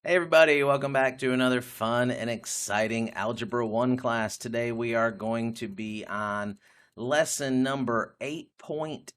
Hey everybody, welcome back to another fun and exciting Algebra 1 class. Today we are going to be on lesson number 8.8.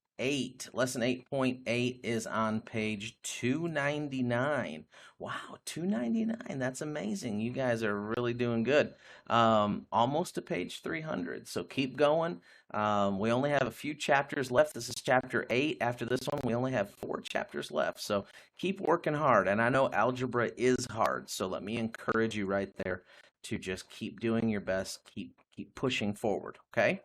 Lesson 8.8 is on page 299. Wow, 299. That's amazing. You guys are really doing good. Almost to page 300. So keep going. We only have a few chapters left. This is chapter 8. After this one, we only have 4 chapters left. So keep working hard. And I know algebra is hard, so let me encourage you right there to just keep doing your best, keep pushing forward, okay?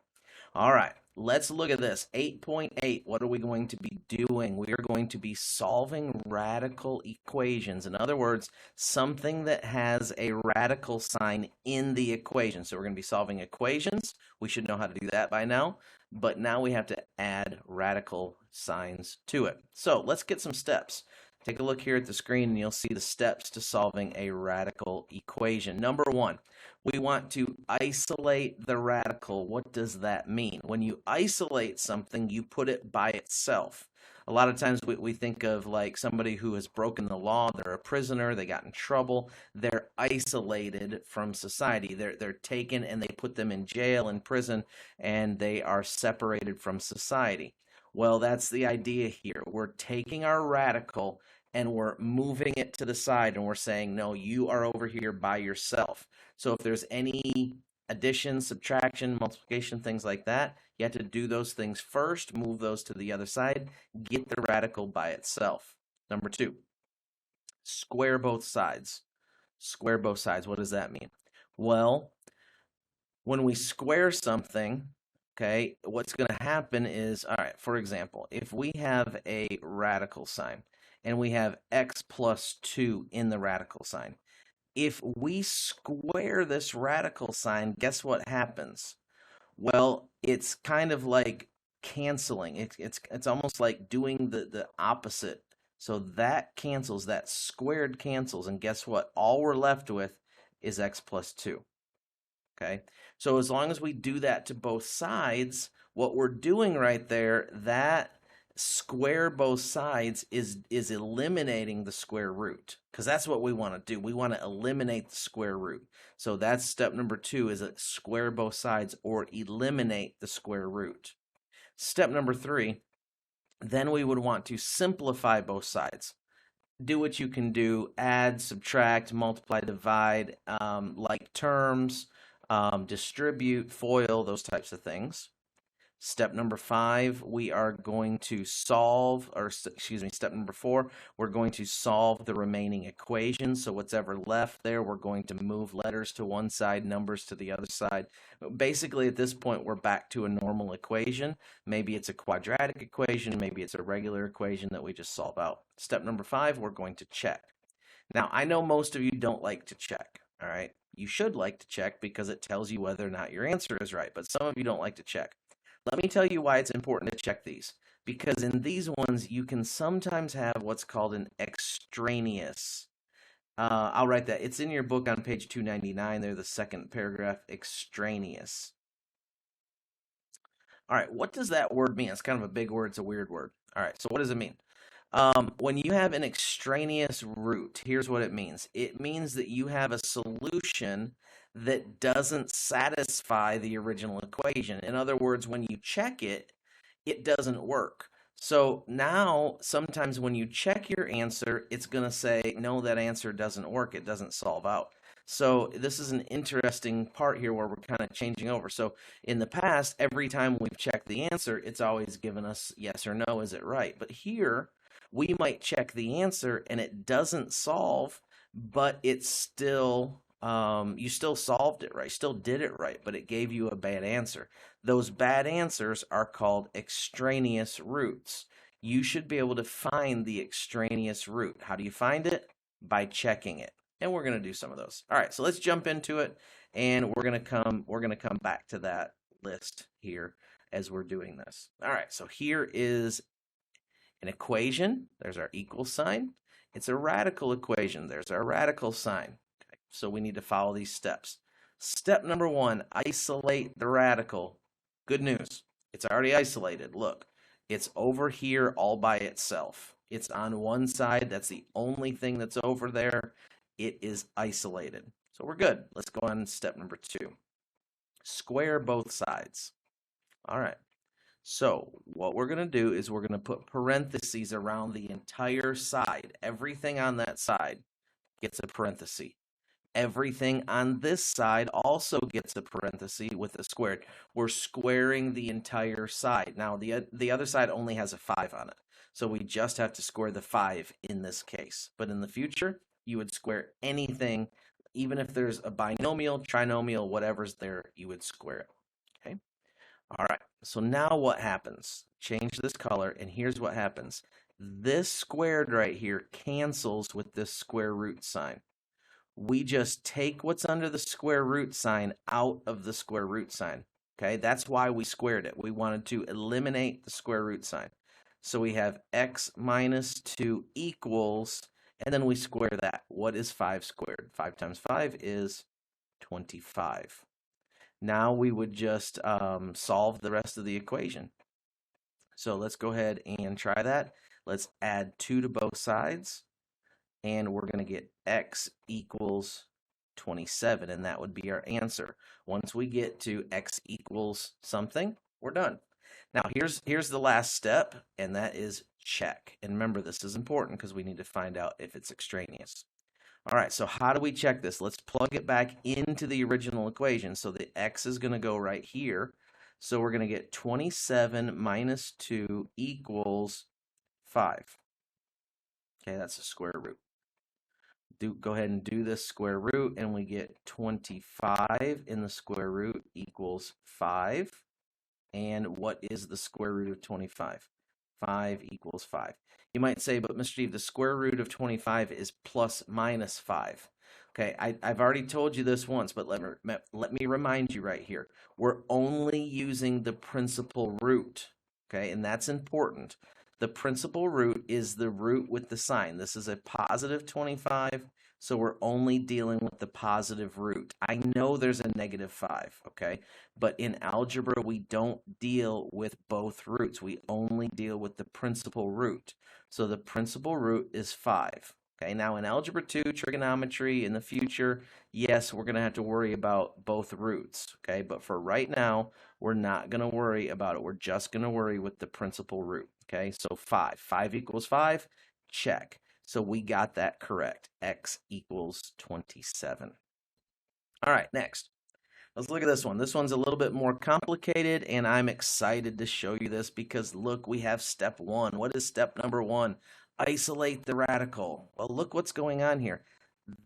All right, let's look at this. 8.8, what are we going to be doing? We are going to be solving radical equations. In other words, something that has a radical sign in the equation. So we're going to be solving equations. We should know how to do that by now, but now we have to add radical signs to it. So let's get some steps. Take a look here at the screen and you'll see the steps to solving a radical equation. Number one, we want to isolate the radical. What does that mean? When you isolate something, you put it by itself. A lot of times we think of like somebody who has broken the law, they're a prisoner, they got in trouble, they're isolated from society. They're taken and they put them in jail, in prison, and they are separated from society. Well, that's the idea here. We're taking our radical and we're moving it to the side and we're saying, no, you are over here by yourself. So if there's any addition, subtraction, multiplication, things like that, you have to do those things first, move those to the other side, get the radical by itself. Number two, square both sides. Square both sides. What does that mean? Well, when we square something, okay, what's going to happen is, all right, for example, if we have a radical sign and we have x plus 2 in the radical sign, if we square this radical sign, guess what happens? Well, it's kind of like canceling. It's almost like doing the opposite. So that cancels, that squared cancels, and guess what? All we're left with is x plus 2. Okay, so as long as we do that to both sides, what we're doing right there, that square both sides is eliminating the square root, because that's what we want to do. We want to eliminate the square root. So that's step number 2, is a square both sides or eliminate the square root. Step number 3, then we would want to simplify both sides. Do what you can do: add, subtract, multiply, divide, like terms, distribute, FOIL, those types of things. Step number 5, we are going to solve, or excuse me, step number 4, we're going to solve the remaining equations. So what's ever left there, we're going to move letters to one side, numbers to the other side. Basically, at this point, we're back to a normal equation. Maybe it's a quadratic equation, maybe it's a regular equation that we just solve out. Step number 5, we're going to check. Now, I know most of you don't like to check, all right? You should like to check because it tells you whether or not your answer is right, but some of you don't like to check. Let me tell you why it's important to check these. Because in these ones, you can sometimes have what's called an extraneous. I'll write that. It's in your book on page 299 there, the second paragraph, extraneous. All right, what does that word mean? It's kind of a big word. It's a weird word. All right, so what does it mean? When you have an extraneous root, here's what it means. It means that you have a solution that doesn't satisfy the original equation. In other words, when you check it, it doesn't work. So now, sometimes when you check your answer, it's going to say, no, that answer doesn't work. It doesn't solve out. So this is an interesting part here where we're kind of changing over. So in the past, every time we've checked the answer, it's always given us yes or no, is it right? But here, we might check the answer and it doesn't solve, but it's still, you still solved it right, still did it right, but it gave you a bad answer. Those bad answers are called extraneous roots. You should be able to find the extraneous root. How do you find it? By checking it. And we're going to do some of those. All right, so let's jump into it, and we're going to come back to that list here as we're doing this. All right, so here is an equation. There's our equal sign. It's a radical equation. There's our radical sign. Okay, so we need to follow these steps. Step number 1, isolate the radical. Good news. It's already isolated. Look, it's over here all by itself. It's on one side. That's the only thing that's over there. It is isolated. So we're good. Let's go on to step number 2. Square both sides. All right. So what we're going to do is we're going to put parentheses around the entire side. Everything on that side gets a parenthesis. Everything on this side also gets a parenthesis with a squared. We're squaring the entire side. Now, the other side only has a 5 on it, so we just have to square the 5 in this case. But in the future, you would square anything, even if there's a binomial, trinomial, whatever's there, you would square it. Okay? All right, so now what happens? Change this color, and here's what happens. This squared right here cancels with this square root sign. We just take what's under the square root sign out of the square root sign. Okay, that's why we squared it. We wanted to eliminate the square root sign. So we have x minus 2 equals, and then we square that. What is 5 squared? 5 times 5 is 25. Now we would just solve the rest of the equation. So let's go ahead and try that. Let's add 2 to both sides, and we're going to get x equals 27, and that would be our answer. Once we get to x equals something, we're done. Now, here's the last step, and that is check. And remember, this is important because we need to find out if it's extraneous. All right, so how do we check this? Let's plug it back into the original equation. So the x is going to go right here. So we're going to get 27 minus 2 equals 5. Okay, that's a square root. Go ahead and do this square root, and we get 25 in the square root equals 5. And what is the square root of 25? 5 equals 5. You might say, but Mr. Steve, the square root of 25 is plus minus 5. Okay, I've already told you this once, but let me remind you right here. We're only using the principal root, okay, and that's important. The principal root is the root with the sign. This is a positive 25, so we're only dealing with the positive root. I know there's a negative 5, okay? But in algebra, we don't deal with both roots. We only deal with the principal root. So the principal root is 5. Okay, now in Algebra 2, trigonometry, in the future, yes, we're going to have to worry about both roots. Okay, but for right now, we're not going to worry about it. We're just going to worry with the principal root. Okay, so 5. 5 equals 5, check. So we got that correct. X equals 27. All right, next. Let's look at this one. This one's a little bit more complicated, and I'm excited to show you this because, look, we have step 1. What is step number 1? Isolate the radical. Well, look what's going on here.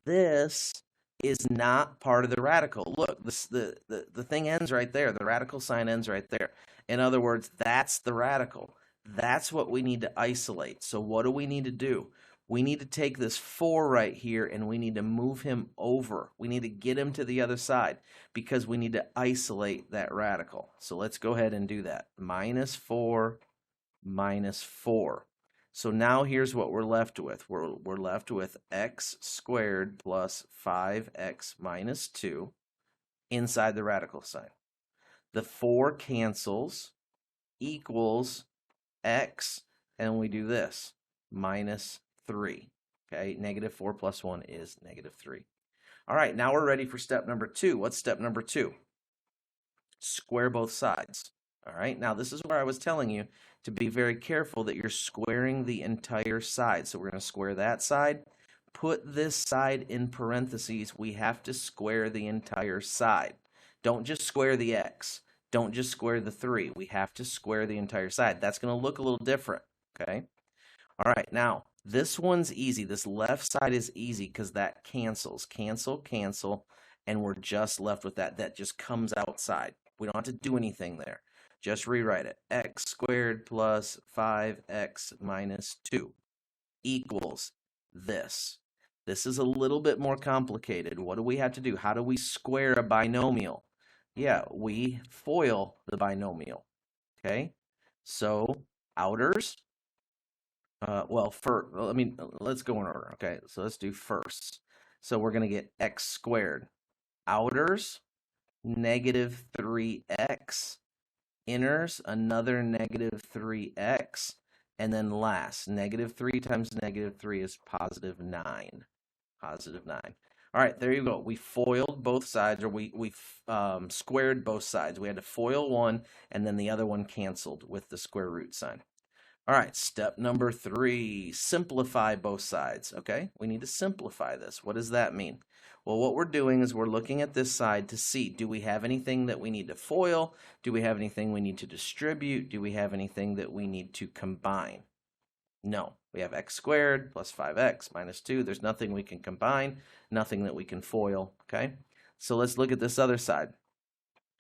This is not part of the radical. Look, the thing ends right there. The radical sign ends right there. In other words, that's the radical. That's what we need to isolate. So what do we need to do? We need to take this 4 right here, and we need to move him over. We need to get him to the other side because we need to isolate that radical. So let's go ahead and do that. Minus 4 minus 4. So now here's what we're left with. We're left with x squared plus 5x minus 2 inside the radical sign. The 4 cancels, equals x, and we do this, minus 3. Okay, negative 4 plus 1 is negative 3. All right, now we're ready for step number 2. What's step number 2? Square both sides. All right, now this is where I was telling you to be very careful that you're squaring the entire side. So we're going to square that side. Put this side in parentheses. We have to square the entire side. Don't just square the x. Don't just square the 3. We have to square the entire side. That's going to look a little different, okay? All right, now, this one's easy. This left side is easy because that cancels. Cancel, cancel, and we're just left with that. That just comes outside. We don't have to do anything there. Just rewrite it. X squared plus 5x minus 2 equals this. This is a little bit more complicated. What do we have to do? How do we square a binomial? Yeah, we FOIL the binomial. Okay, so outers. Let's go in order. Okay, so let's do firsts. So we're going to get x squared. Outers, negative 3x. Inners, another negative 3x. And then last, negative 3 times negative 3 is positive 9. positive 9. All right, there you go. We foiled both sides, or we squared both sides. We had to foil one, and then the other one canceled with the square root sign. All right, step number 3, simplify both sides. Okay, we need to simplify this. What does that mean? Well, what we're doing is we're looking at this side to see, do we have anything that we need to foil? Do we have anything we need to distribute? Do we have anything that we need to combine? No, we have x squared plus 5x minus 2. There's nothing we can combine, nothing that we can foil, okay? So let's look at this other side.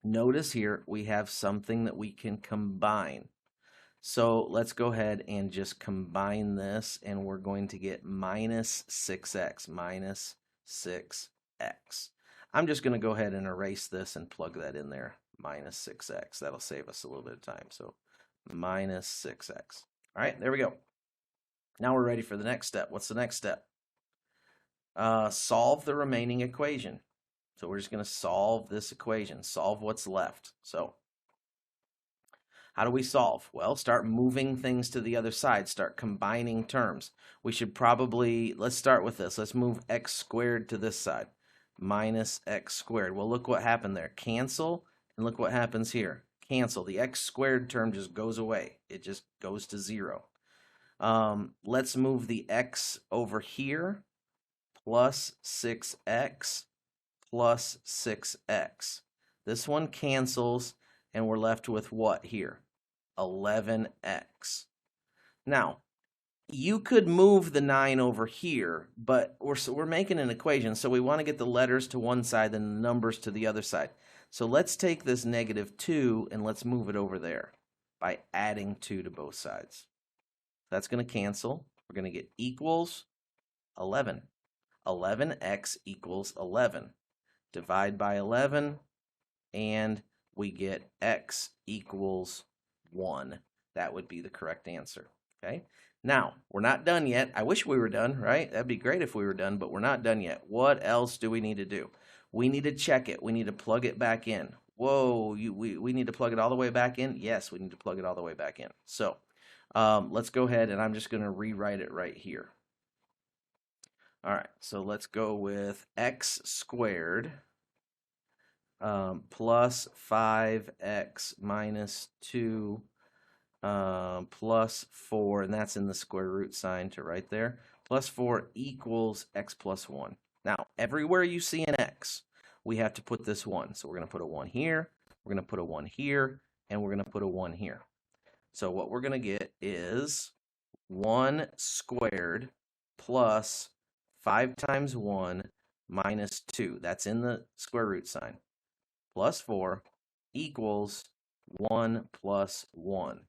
Notice here we have something that we can combine. So let's go ahead and just combine this, and we're going to get minus 6x, minus 6x. I'm just going to go ahead and erase this and plug that in there, minus 6x. That'll save us a little bit of time. So minus 6x. All right, there we go. Now we're ready for the next step. What's the next step? Solve the remaining equation. So we're just going to solve this equation, solve what's left. So how do we solve? Well, start moving things to the other side. Start combining terms. We should probably, let's start with this. Let's move x squared to this side. Minus x squared. Well, look what happened there. Cancel, and look what happens here. Cancel. The x squared term just goes away. It just goes to 0. Let's move the x over here. Plus 6x plus 6x. This one cancels, and we're left with what here? 11x. Now, you could move the 9 over here, but we're making an equation, so we want to get the letters to one side and the numbers to the other side. So let's take this negative 2 and let's move it over there by adding 2 to both sides. That's going to cancel. We're going to get equals 11. 11x equals 11. Divide by 11, and we get x equals 1. That would be the correct answer. Okay. Now, we're not done yet. I wish we were done, right? That'd be great if we were done, but we're not done yet. What else do we need to do? We need to check it. We need to plug it back in. Whoa, we need to plug it all the way back in? Yes, we need to plug it all the way back in. So let's go ahead, and I'm just going to rewrite it right here. All right, so let's go with x squared plus 5x minus 2 plus 4, and that's in the square root sign to right there, plus 4 equals x plus 1. Now, everywhere you see an x, we have to put this 1. So we're going to put a 1 here, we're going to put a 1 here, and we're going to put a 1 here. So what we're going to get is 1 squared plus 5 times 1 minus 2. That's in the square root sign. Plus 4 equals 1 plus 1.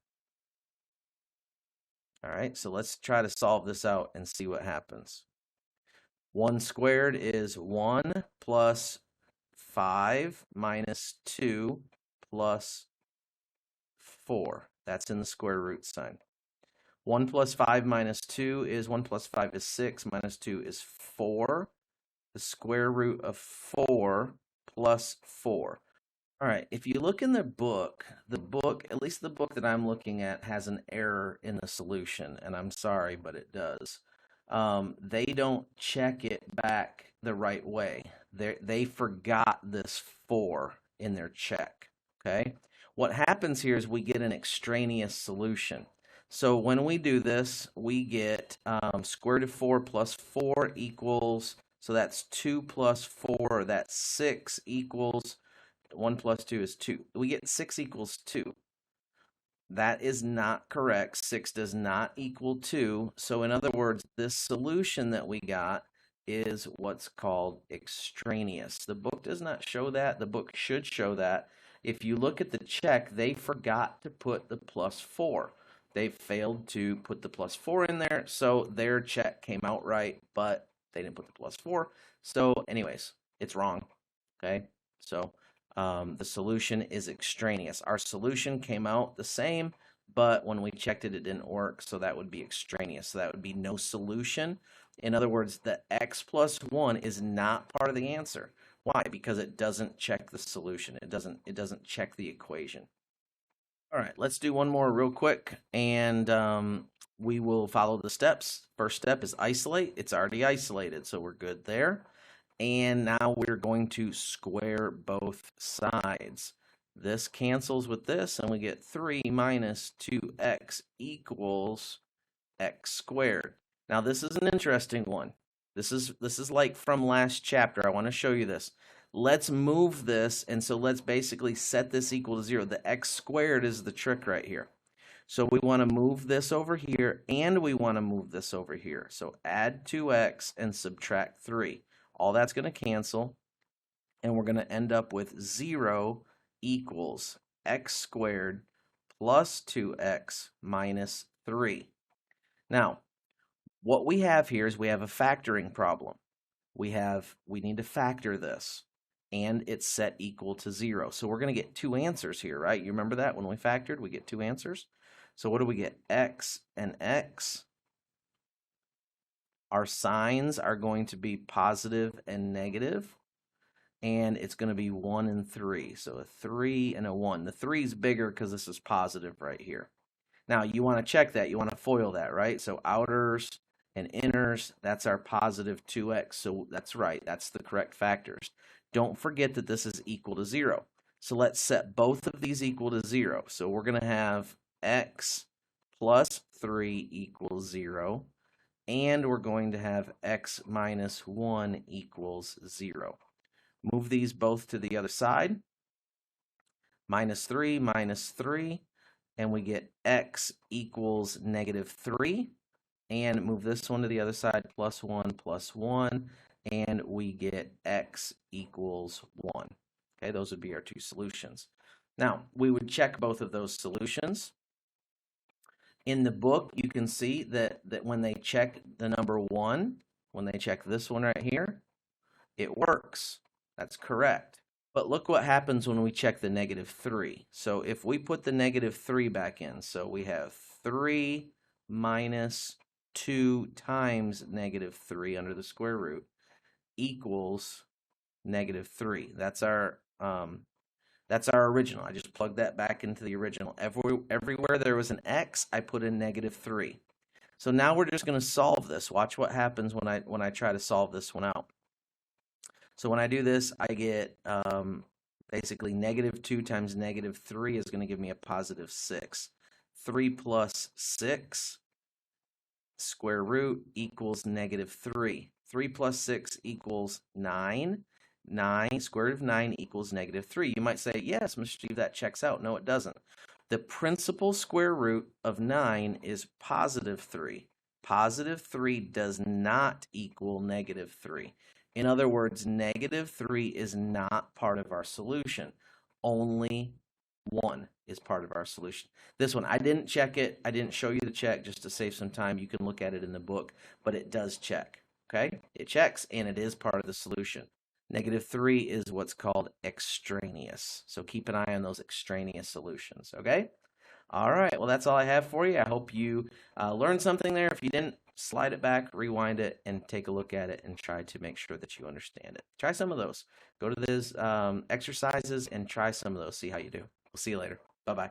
All right, so let's try to solve this out and see what happens. 1 squared is 1 plus 5 minus 2 plus 4. That's in the square root sign. 1 plus 5 minus 2 is 1 plus 5 is 6, minus 2 is 4. The square root of 4 plus 4. All right, if you look in the book, at least the book that I'm looking at, has an error in the solution, and I'm sorry, but it does. They don't check it back the right way. They forgot this 4 in their check, okay? What happens here is we get an extraneous solution. So when we do this, we get square root of 4 plus 4 equals, so that's 2 plus 4, that's 6 equals, 1 plus 2 is 2. We get 6 equals 2. That is not correct. 6 does not equal 2. So in other words, this solution that we got is what's called extraneous. The book does not show that. The book should show that. If you look at the check, they forgot to put the plus 4. They failed to put the plus 4 in there, so their check came out right, but they didn't put the plus 4. So anyways, it's wrong, okay? So the solution is extraneous. Our solution came out the same, but when we checked it, it didn't work, so that would be extraneous. So that would be no solution. In other words, the x plus 1 is not part of the answer. Why? Because it doesn't check the solution. It doesn't check the equation. All right, let's do one more real quick, and we will follow the steps. First step is isolate. It's already isolated, so we're good there. And now we're going to square both sides. This cancels with this, and we get 3 minus 2x equals x squared. Now this is an interesting one. This is like from last chapter. I want to show you this. Let's move this, and so let's basically set this equal to 0. The x squared is the trick right here. So we want to move this over here, and we want to move this over here. So add 2x and subtract 3. All that's going to cancel, and we're going to end up with 0 equals x squared plus 2x minus 3. Now, what we have here is we have a factoring problem. We need to factor this, and it's set equal to 0. So we're going to get two answers here, right? You remember that when we factored, we get two answers. So what do we get? X and x. Our signs are going to be positive and negative, and it's going to be 1 and 3. So a 3 and a 1. The 3 is bigger because this is positive right here. Now, you want to check that. You want to FOIL that, right? So outers and inners, that's our positive 2x. So that's right. That's the correct factors. Don't forget that this is equal to 0. So let's set both of these equal to 0. So we're going to have x plus 3 equals 0. And we're going to have x minus 1 equals 0. Move these both to the other side. Minus 3, and we get x equals negative 3. And move this one to the other side, plus 1, and we get x equals 1. Okay, those would be our two solutions. Now, we would check both of those solutions. In the book, you can see that when they check the number 1, when they check this one right here, it works. That's correct. But look what happens when we check the negative 3. So if we put the negative 3 back in, so we have 3 minus 2 times negative 3 under the square root equals negative 3. That's our original. I just plugged that back into the original. Everywhere there was an x, I put in negative 3. So now we're just going to solve this. Watch what happens when I try to solve this one out. So when I do this, I get basically negative 2 times negative 3 is going to give me a positive 6. 3 plus 6 square root equals negative 3. 3 plus 6 equals 9. 9, square root of 9 equals negative 3. You might say, yes, Mr. Steve, that checks out. No, it doesn't. The principal square root of 9 is positive 3. Positive 3 does not equal negative 3. In other words, negative 3 is not part of our solution. Only 1 is part of our solution. This one, I didn't check it. I didn't show you the check just to save some time. You can look at it in the book, but it does check. Okay? It checks, and it is part of the solution. Negative 3 is what's called extraneous. So keep an eye on those extraneous solutions. Okay? All right. Well, that's all I have for you. I hope you learned something there. If you didn't, slide it back, rewind it, and take a look at it and try to make sure that you understand it. Try some of those. Go to those exercises and try some of those. See how you do. We'll see you later. Bye-bye.